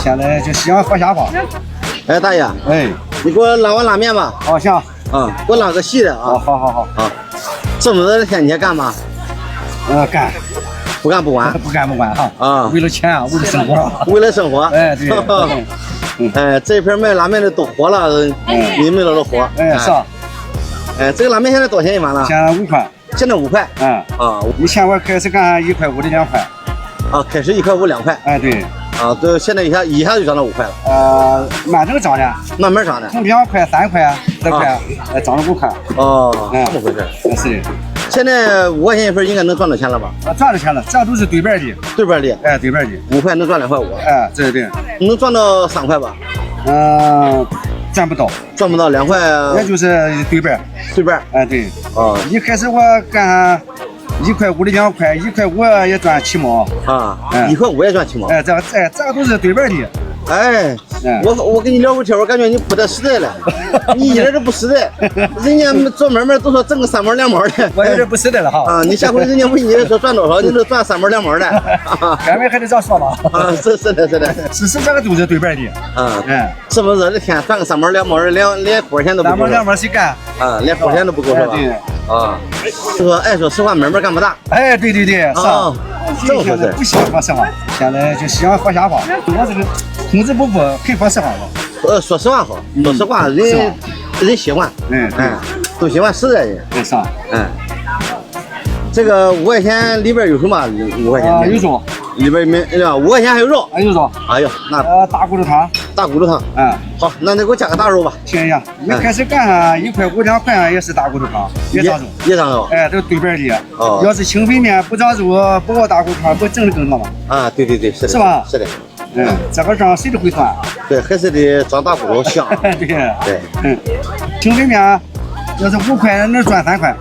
现在就西安活虾包。哎，大爷，哎，你给我拉碗拉面吧。好行。给我拉个细的啊。好。啊，这么热的天你还干嘛？干。不干不管。不干不管哈。啊，为了钱啊，为了生活。为了生活。哎，对。哎，这片卖拉面的都火了，你们都火。哎，是。哎，这个拉面现在多少钱一碗了？现在5块。现在5块。以前我开始干1块5的2块。开始1块5、2块。哎，对。对，现在一下就涨到5块了。慢这个涨的。慢慢涨的。从2块、3块、4块，涨了5块。这么回事。是的。现在5块钱一份，应该能赚到钱了吧？赚到钱了，这都是对半的。对半的。哎，对半的。5块能赚2块5。哎，对。能赚到3块吧？赚不到2块。也就是对半。对半。哎，对。一开始我干1块5的2块，1块5也赚7毛。1块5也赚7毛。哎，这个都是对半的。哎，我跟你聊会天，我感觉你不得实在了，你一点都不实在。人家做买卖都说挣个3毛2毛的，我有点不实在了哈。你下回人家问你说赚多少，你都赚3毛2毛的。干妹还得这样说嘛。是的。是这个都是对半的。这么热的天赚个3毛2毛的，连活钱都不够。3毛2毛谁干？连活钱都不够是吧？对。爱说实话，买卖干不大。哎，对。是。这么回事。不喜欢说实话，现在就喜欢活瞎话。我这个控制不住，可以说实话了。说实话好，说实话人喜欢。都喜欢实在人。是。这个5块钱里边有什么？5块钱有肉，里边没5块钱还有肉。有肉。哎呦，那大骨头汤。好，那你给我加个大肉吧。行。一开始干1块5、2块也是大骨头汤，也长肉。哎，这对半的。要是清肥面不长肉，不熬大骨头汤，不整的更好吗？对，是的。是吧？是的。这个账谁都会算。对，还是得长大骨头香。对。清肥面要是5块能赚3块。